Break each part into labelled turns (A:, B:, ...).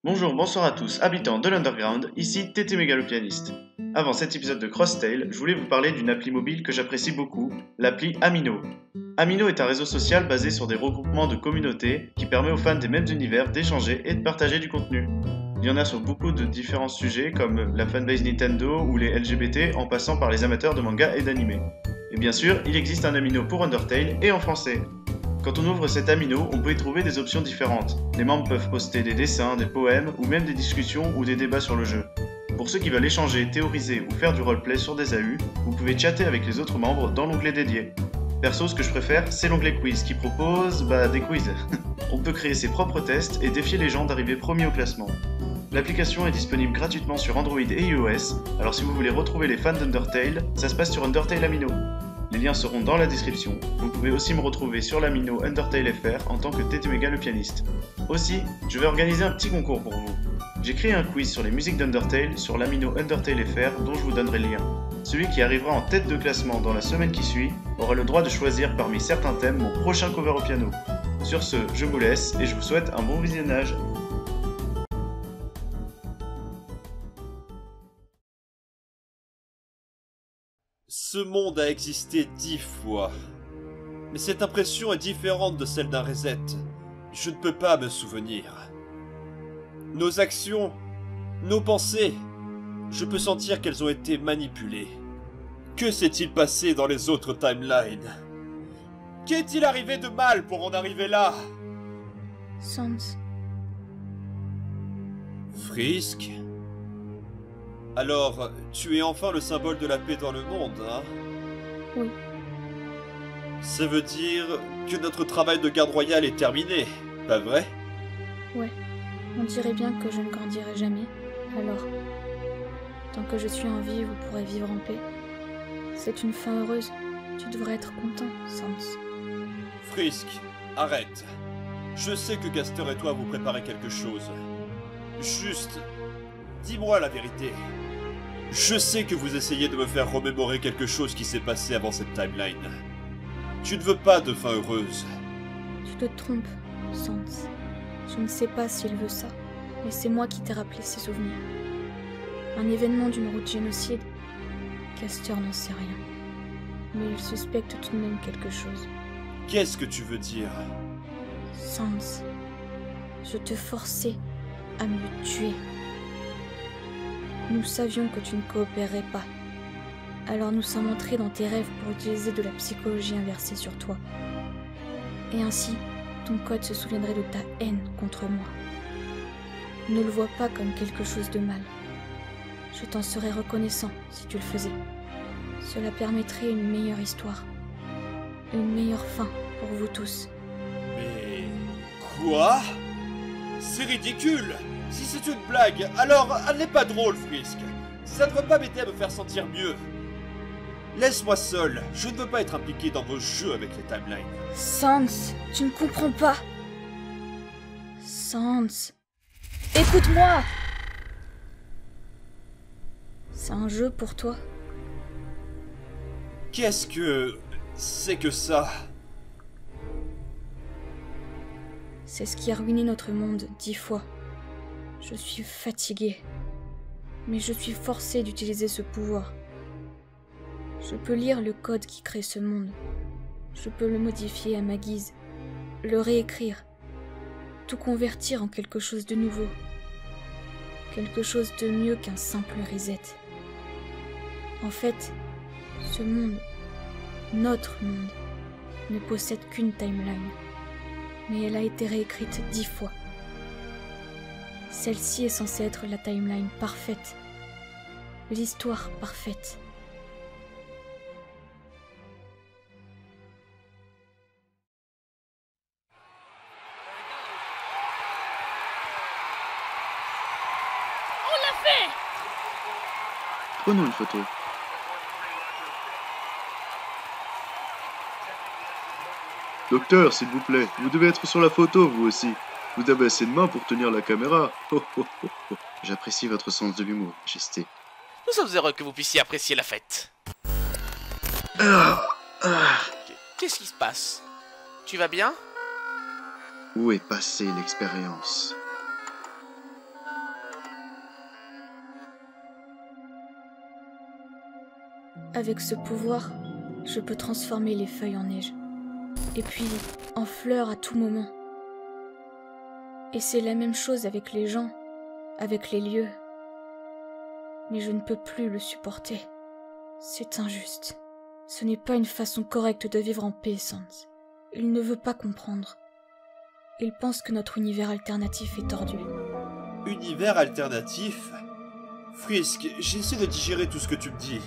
A: Bonjour, bonsoir à tous, habitants de l'Underground, ici TT Mégalopianiste. Avant cet épisode de Crosstail, je voulais vous parler d'une appli mobile que j'apprécie beaucoup, l'appli Amino. Amino est un réseau social basé sur des regroupements de communautés qui permet aux fans des mêmes univers d'échanger et de partager du contenu. Il y en a sur beaucoup de différents sujets comme la fanbase Nintendo ou les LGBT en passant par les amateurs de manga et d'anime. Et bien sûr, il existe un Amino pour Undertale et en français. Quand on ouvre cet Amino, on peut y trouver des options différentes. Les membres peuvent poster des dessins, des poèmes ou même des discussions ou des débats sur le jeu. Pour ceux qui veulent échanger, théoriser ou faire du roleplay sur des AU, vous pouvez chatter avec les autres membres dans l'onglet dédié. Perso, ce que je préfère, c'est l'onglet quiz qui propose des quiz. On peut créer ses propres tests et défier les gens d'arriver premier au classement. L'application est disponible gratuitement sur Android et iOS, alors si vous voulez retrouver les fans d'Undertale, ça se passe sur Undertale Amino. Les liens seront dans la description. Vous pouvez aussi me retrouver sur l'Amino Undertale FR en tant que TT Mega le pianiste. Aussi, je vais organiser un petit concours pour vous. J'ai créé un quiz sur les musiques d'Undertale sur l'Amino Undertale FR dont je vous donnerai le lien. Celui qui arrivera en tête de classement dans la semaine qui suit aura le droit de choisir parmi certains thèmes mon prochain cover au piano. Sur ce, je vous laisse et je vous souhaite un bon visionnage.
B: Ce monde a existé 10 fois. Mais cette impression est différente de celle d'un reset. Je ne peux pas me souvenir. Nos actions, nos pensées, je peux sentir qu'elles ont été manipulées. Que s'est-il passé dans les autres timelines? Qu'est-il arrivé de mal pour en arriver là?
C: Sans.
B: Frisk? Alors, tu es enfin le symbole de la paix dans le monde, hein?
C: Oui.
B: Ça veut dire que notre travail de garde royale est terminé, pas vrai?
C: Ouais. On dirait bien que je ne grandirai jamais. Alors, tant que je suis en vie, vous pourrez vivre en paix. C'est une fin heureuse. Tu devrais être content, Sans.
B: Frisk, arrête. Je sais que Caster et toi vous préparez quelque chose. Juste, dis-moi la vérité. Je sais que vous essayez de me faire remémorer quelque chose qui s'est passé avant cette timeline. Tu ne veux pas de fin heureuse.
C: Tu te trompes, Sans. Je ne sais pas s'il veut ça, mais c'est moi qui t'ai rappelé ses souvenirs. Un événement d'une route génocide. Caster n'en sait rien. Mais il suspecte tout de même quelque chose.
B: Qu'est-ce que tu veux dire?
C: Sans. Je te forçais à me tuer. Nous savions que tu ne coopérerais pas. Alors nous sommes entrés dans tes rêves pour utiliser de la psychologie inversée sur toi. Et ainsi, ton code se souviendrait de ta haine contre moi. Ne le vois pas comme quelque chose de mal. Je t'en serais reconnaissant si tu le faisais. Cela permettrait une meilleure histoire. Une meilleure fin pour vous tous.
B: Mais... quoi? C'est ridicule! Si c'est une blague, alors elle n'est pas drôle, Frisk. Ça ne va pas m'aider à me faire sentir mieux. Laisse-moi seul, je ne veux pas être impliqué dans vos jeux avec les timelines.
C: Sans, tu ne comprends pas. Sans, écoute-moi. C'est un jeu pour toi.
B: Qu'est-ce que... c'est que ça?
C: C'est ce qui a ruiné notre monde 10 fois. Je suis fatiguée. Mais je suis forcée d'utiliser ce pouvoir. Je peux lire le code qui crée ce monde. Je peux le modifier à ma guise. Le réécrire. Tout convertir en quelque chose de nouveau. Quelque chose de mieux qu'un simple reset. En fait, ce monde, notre monde, ne possède qu'une timeline. Mais elle a été réécrite 10 fois. Celle-ci est censée être la timeline parfaite. L'histoire parfaite.
D: On l'a fait!
A: Prenons une photo. Docteur, s'il vous plaît, vous devez être sur la photo, vous aussi. Vous avez assez de mains pour tenir la caméra. Oh, oh, oh, oh. J'apprécie votre sens de l'humour, Majesté.
D: Nous sommes heureux que vous puissiez apprécier la fête. Qu'est-ce qui se passe? Tu vas bien?
A: Où est passée l'expérience?
C: Avec ce pouvoir, je peux transformer les feuilles en neige. Et puis, en fleurs à tout moment. Et c'est la même chose avec les gens, avec les lieux. Mais je ne peux plus le supporter. C'est injuste. Ce n'est pas une façon correcte de vivre en paix, Sans. Il ne veut pas comprendre. Il pense que notre univers alternatif est tordu.
B: Univers alternatif? Frisk, j'essaie de digérer tout ce que tu me dis.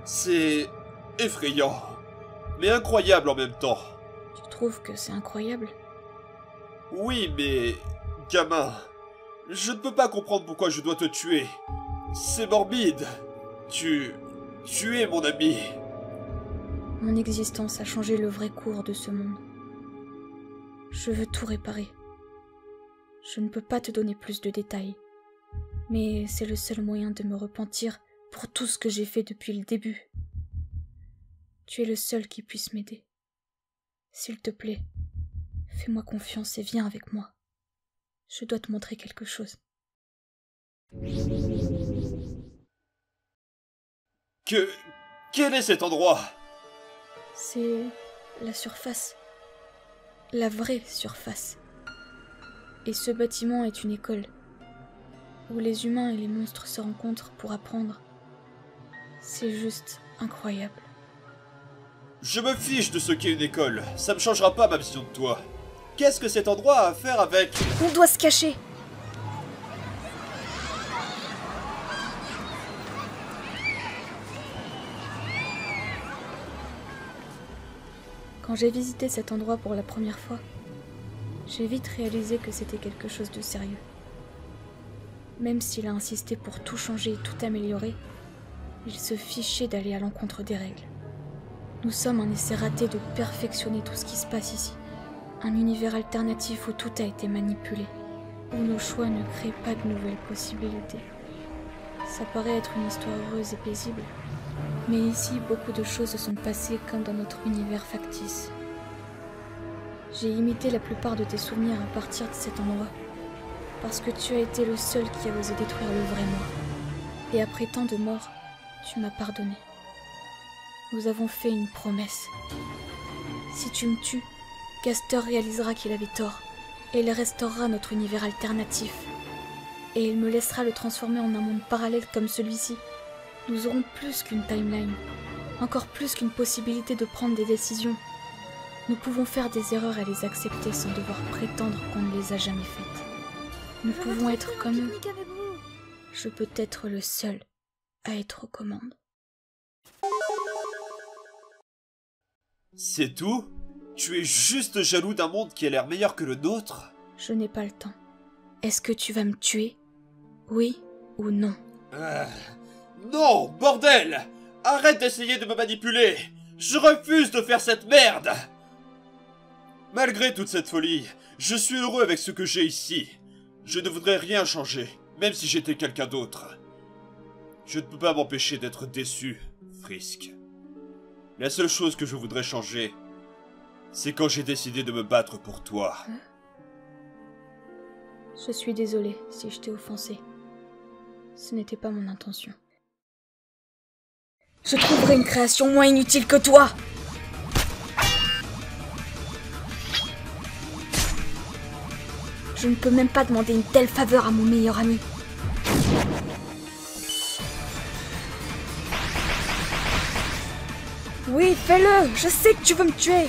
B: C'est effrayant, mais incroyable en même temps.
C: Tu trouves que c'est incroyable?
B: Oui, mais... gamin, je ne peux pas comprendre pourquoi je dois te tuer. C'est morbide. Tu es mon ami.
C: Mon existence a changé le vrai cours de ce monde. Je veux tout réparer. Je ne peux pas te donner plus de détails. Mais c'est le seul moyen de me repentir pour tout ce que j'ai fait depuis le début. Tu es le seul qui puisse m'aider. S'il te plaît, fais-moi confiance et viens avec moi. Je dois te montrer quelque chose.
B: Quel est cet endroit?
C: C'est la surface. La vraie surface. Et ce bâtiment est une école, où les humains et les monstres se rencontrent pour apprendre. C'est juste incroyable.
B: Je me fiche de ce qu'est une école, ça me changera pas ma vision de toi. Qu'est-ce que cet endroit a à faire avec...
C: On doit se cacher! Quand j'ai visité cet endroit pour la première fois, j'ai vite réalisé que c'était quelque chose de sérieux. Même s'il a insisté pour tout changer et tout améliorer, il se fichait d'aller à l'encontre des règles. Nous sommes un essai raté de perfectionner tout ce qui se passe ici. Un univers alternatif où tout a été manipulé, où nos choix ne créent pas de nouvelles possibilités. Ça paraît être une histoire heureuse et paisible, mais ici, beaucoup de choses se sont passées comme dans notre univers factice. J'ai imité la plupart de tes souvenirs à partir de cet endroit, parce que tu as été le seul qui a osé détruire le vrai moi. Et après tant de morts, tu m'as pardonné. Nous avons fait une promesse. Si tu me tues, Castor réalisera qu'il avait tort, et il restaurera notre univers alternatif. Et il me laissera le transformer en un monde parallèle comme celui-ci. Nous aurons plus qu'une timeline, encore plus qu'une possibilité de prendre des décisions. Nous pouvons faire des erreurs et les accepter sans devoir prétendre qu'on ne les a jamais faites. Nous pouvons être comme eux. Je peux être le seul à être aux commandes.
B: C'est tout? Tu es juste jaloux d'un monde qui a l'air meilleur que le nôtre?
C: Je n'ai pas le temps. Est-ce que tu vas me tuer? Oui ou non?
B: Non, bordel! Arrête d'essayer de me manipuler! Je refuse de faire cette merde! Malgré toute cette folie, je suis heureux avec ce que j'ai ici. Je ne voudrais rien changer, même si j'étais quelqu'un d'autre. Je ne peux pas m'empêcher d'être déçu, Frisk. La seule chose que je voudrais changer, c'est quand j'ai décidé de me battre pour toi.
C: Je suis désolée si je t'ai offensé. Ce n'était pas mon intention. Je trouverai une création moins inutile que toi! Je ne peux même pas demander une telle faveur à mon meilleur ami. Oui, fais-le! Je sais que tu veux me tuer!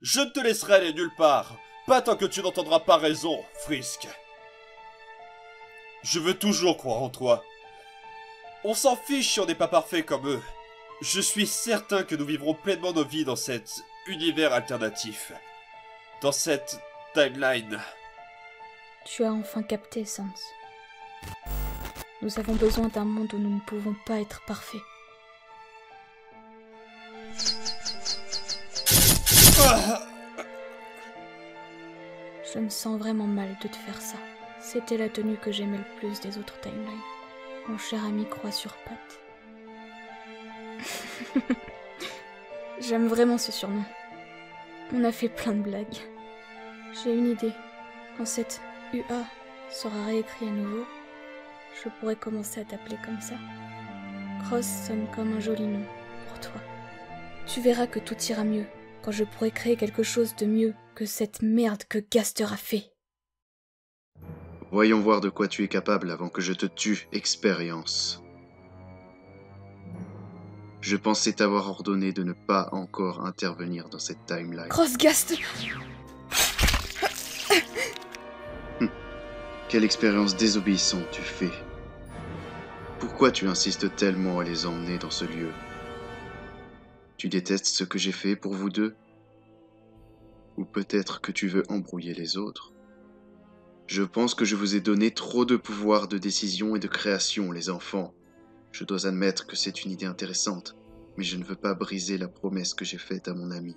B: Je ne te laisserai aller nulle part, pas tant que tu n'entendras pas raison, Frisk. Je veux toujours croire en toi. On s'en fiche si on n'est pas parfait comme eux. Je suis certain que nous vivrons pleinement nos vies dans cet univers alternatif. Dans cette timeline.
C: Tu as enfin capté, Sans. Nous avons besoin d'un monde où nous ne pouvons pas être parfaits. Je me sens vraiment mal de te faire ça. C'était la tenue que j'aimais le plus des autres timelines. Mon cher ami croix sur pattes. J'aime vraiment ce surnom. On a fait plein de blagues. J'ai une idée. Quand cette UA sera réécrite à nouveau, je pourrais commencer à t'appeler comme ça. Cross sonne comme un joli nom pour toi. Tu verras que tout ira mieux quand je pourrai créer quelque chose de mieux que cette merde que Gaster a fait.
A: Voyons voir de quoi tu es capable avant que je te tue, expérience. Je pensais t'avoir ordonné de ne pas encore intervenir dans cette timeline.
C: Cross Gaster!
A: Quelle expérience désobéissante tu fais. Pourquoi tu insistes tellement à les emmener dans ce lieu? Tu détestes ce que j'ai fait pour vous deux? Ou peut-être que tu veux embrouiller les autres? Je pense que je vous ai donné trop de pouvoir de décision et de création, les enfants. Je dois admettre que c'est une idée intéressante, mais je ne veux pas briser la promesse que j'ai faite à mon ami.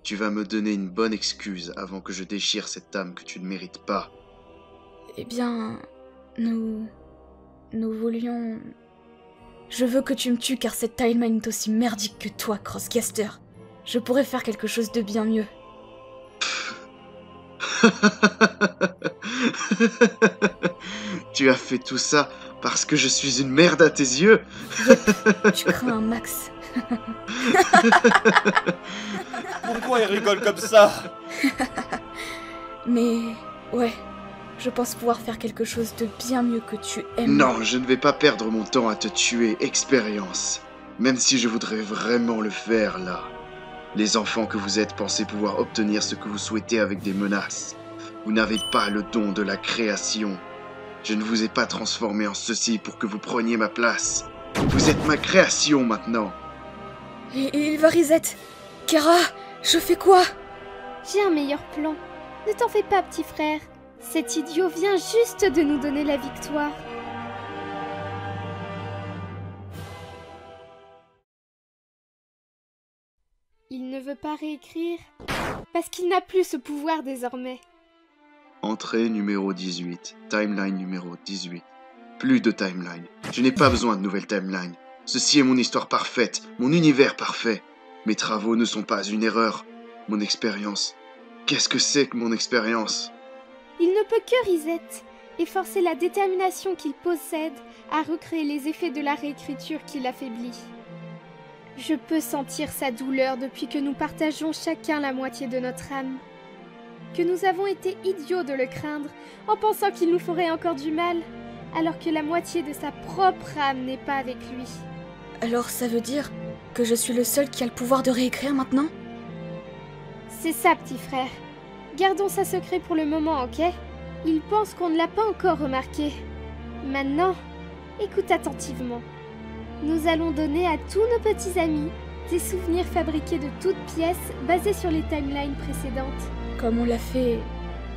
A: Tu vas me donner une bonne excuse avant que je déchire cette âme que tu ne mérites pas.
C: Eh bien, nous voulions... Je veux que tu me tues car cette timeline est aussi merdique que toi, Crosscaster. Je pourrais faire quelque chose de bien mieux.
A: Tu as fait tout ça parce que je suis une merde à tes yeux?
C: Yep, tu crains un max.
B: Pourquoi il rigole comme ça?
C: Mais... ouais, je pense pouvoir faire quelque chose de bien mieux que tu aimes.
A: Non, je ne vais pas perdre mon temps à te tuer, expérience. Même si je voudrais vraiment le faire, là. Les enfants que vous êtes pensez pouvoir obtenir ce que vous souhaitez avec des menaces. Vous n'avez pas le don de la création. Je ne vous ai pas transformé en ceci pour que vous preniez ma place. Vous êtes ma création maintenant.
C: Et il va reset. Kara, je fais quoi?
E: J'ai un meilleur plan. Ne t'en fais pas, petit frère. Cet idiot vient juste de nous donner la victoire. Il ne veut pas réécrire parce qu'il n'a plus ce pouvoir désormais.
A: Entrée numéro 18. Timeline numéro 18. Plus de timeline. Je n'ai pas besoin de nouvelles timelines. Ceci est mon histoire parfaite, mon univers parfait. Mes travaux ne sont pas une erreur. Mon expérience. Qu'est-ce que c'est que mon expérience?
E: Il ne peut que reset et forcer la détermination qu'il possède à recréer les effets de la réécriture qui l'affaiblit. Je peux sentir sa douleur depuis que nous partageons chacun la moitié de notre âme. Que nous avons été idiots de le craindre en pensant qu'il nous ferait encore du mal, alors que la moitié de sa propre âme n'est pas avec lui.
C: Alors ça veut dire que je suis le seul qui a le pouvoir de réécrire maintenant?
E: C'est ça, petit frère. Gardons ça secret pour le moment, ok? Il pense qu'on ne l'a pas encore remarqué. Maintenant, écoute attentivement. Nous allons donner à tous nos petits amis des souvenirs fabriqués de toutes pièces basés sur les timelines précédentes.
C: Comme on l'a fait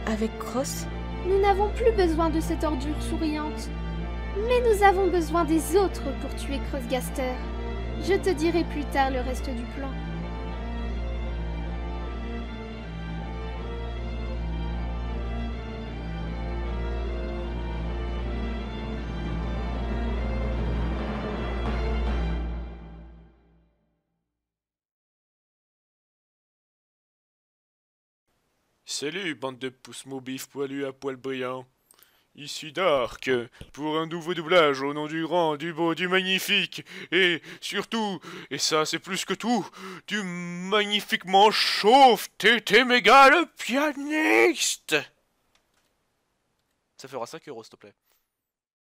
C: avec Cross?
E: Nous n'avons plus besoin de cette ordure souriante. Mais nous avons besoin des autres pour tuer Crossgaster. Je te dirai plus tard le reste du plan.
F: Salut, bande de pouces-moubifs poilus à poils brillants. Ici Dark, pour un nouveau doublage au nom du grand, du beau, du magnifique, et surtout, et ça c'est plus que tout, du magnifiquement chauve Tété Méga le pianiste.
D: Ça fera 5 euros, s'il te plaît.